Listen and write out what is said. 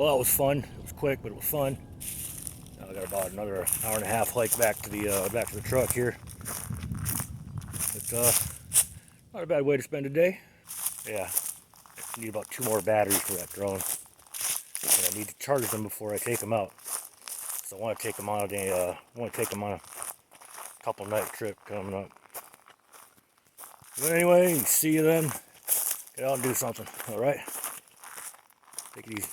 Well, it was fun. It was quick, but it was fun. Now I got about another hour and a half hike back to the truck here. But not a bad way to spend a day. Yeah, I need about 2 more batteries for that drone, and I need to charge them before I take them out. So I want to take them on a couple night trip coming up. But anyway, see you then. Get out and do something. All right. Take it easy.